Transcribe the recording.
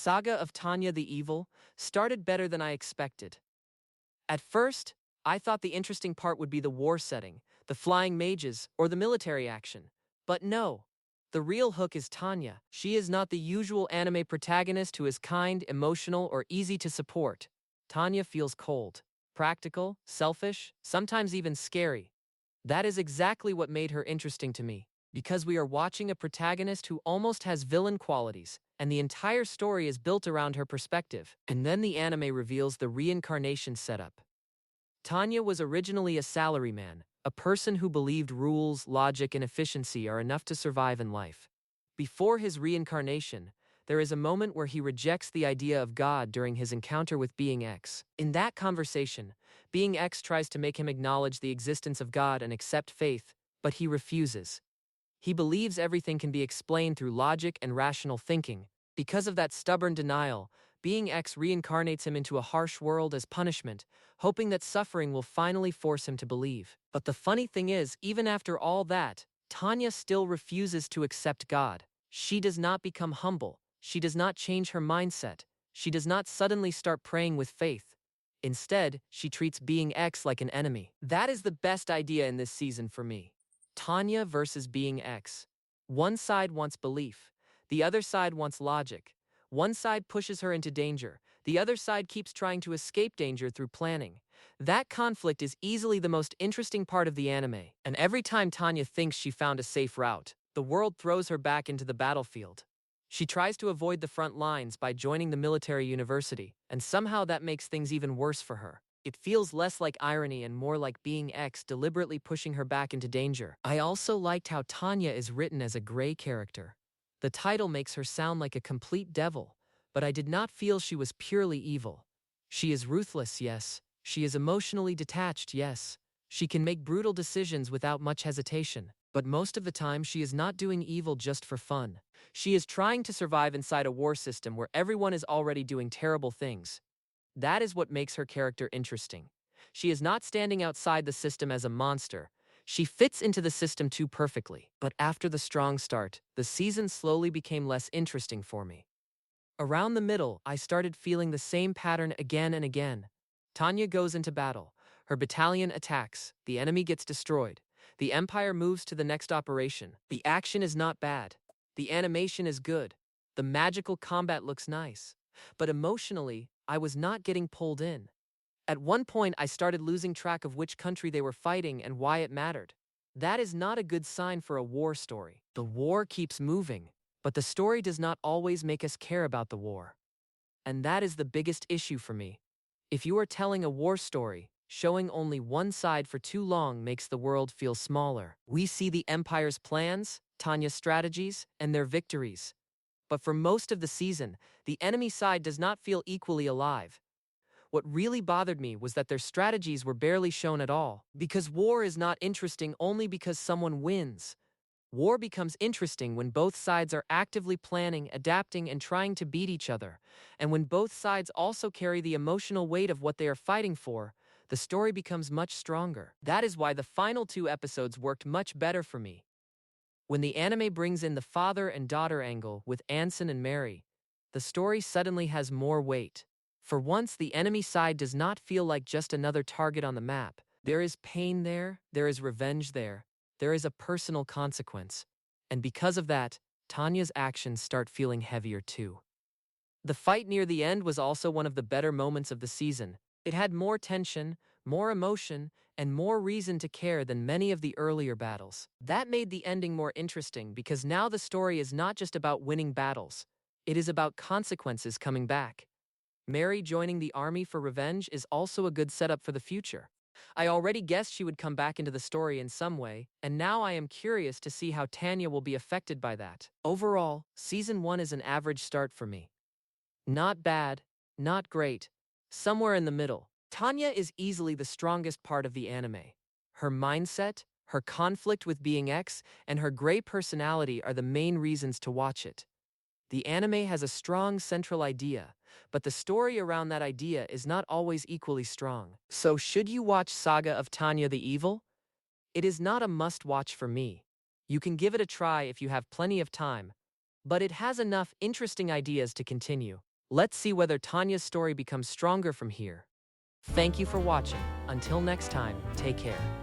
Saga of Tanya the Evil started better than I expected. At first, I thought the interesting part would be the war setting, the flying mages, or the military action. But no. The real hook is Tanya. She is not the usual anime protagonist who is kind, emotional, or easy to support. Tanya feels cold, practical, selfish, sometimes even scary. That is exactly what made her interesting to me, because we are watching a protagonist who almost has villain qualities, and the entire story is built around her perspective. And then the anime reveals the reincarnation setup. Tanya was originally a salaryman, a person who believed rules, logic, and efficiency are enough to survive in life. Before his reincarnation, there is a moment where he rejects the idea of God during his encounter with Being X. In that conversation, Being X tries to make him acknowledge the existence of God and accept faith, but he refuses. He believes everything can be explained through logic and rational thinking. Because of that stubborn denial, Being X reincarnates him into a harsh world as punishment, hoping that suffering will finally force him to believe. But the funny thing is, even after all that, Tanya still refuses to accept God. She does not become humble. She does not change her mindset. She does not suddenly start praying with faith. Instead, she treats Being X like an enemy. That is the best idea in this season for me. Tanya versus Being X. One side wants belief. The other side wants logic. One side pushes her into danger. The other side keeps trying to escape danger through planning. That conflict is easily the most interesting part of the anime. And every time Tanya thinks she found a safe route, the world throws her back into the battlefield. She tries to avoid the front lines by joining the military university, and somehow that makes things even worse for her. It feels less like irony and more like Being X deliberately pushing her back into danger. I also liked how Tanya is written as a gray character. The title makes her sound like a complete devil, but I did not feel she was purely evil. She is ruthless, yes. She is emotionally detached, yes. She can make brutal decisions without much hesitation, but most of the time she is not doing evil just for fun. She is trying to survive inside a war system where everyone is already doing terrible things. That is what makes her character interesting. She is not standing outside the system as a monster. She fits into the system too perfectly. But after the strong start, the season slowly became less interesting for me. Around the middle, I started feeling the same pattern again and again. Tanya goes into battle. Her battalion attacks. The enemy gets destroyed. The Empire moves to the next operation. The action is not bad. The animation is good. The magical combat looks nice. But emotionally, I was not getting pulled in. At one point, I started losing track of which country they were fighting and why it mattered. That is not a good sign for a war story. The war keeps moving, but the story does not always make us care about the war. And that is the biggest issue for me. If you are telling a war story, showing only one side for too long makes the world feel smaller. We see the Empire's plans, Tanya's strategies, and their victories. But for most of the season, the enemy side does not feel equally alive. What really bothered me was that their strategies were barely shown at all, because war is not interesting only because someone wins. War becomes interesting when both sides are actively planning, adapting, and trying to beat each other, and when both sides also carry the emotional weight of what they are fighting for, the story becomes much stronger. That is why the final 2 episodes worked much better for me. When the anime brings in the father and daughter angle with Anson and Mary, the story suddenly has more weight. For once, the enemy side does not feel like just another target on the map. There is pain there is revenge there is a personal consequence. And because of that, Tanya's actions start feeling heavier too. The fight near the end was also one of the better moments of the season. It had more tension, more emotion, and more reason to care than many of the earlier battles. That made the ending more interesting because now the story is not just about winning battles. It is about consequences coming back. Mary joining the army for revenge is also a good setup for the future. I already guessed she would come back into the story in some way, and now I am curious to see how Tanya will be affected by that. Overall, Season 1 is an average start for me. Not bad, not great, somewhere in the middle. Tanya is easily the strongest part of the anime. Her mindset, her conflict with Being X, and her gray personality are the main reasons to watch it. The anime has a strong central idea, but the story around that idea is not always equally strong. So should you watch Saga of Tanya the Evil? It is not a must-watch for me. You can give it a try if you have plenty of time, but it has enough interesting ideas to continue. Let's see whether Tanya's story becomes stronger from here. Thank you for watching. Until next time, take care.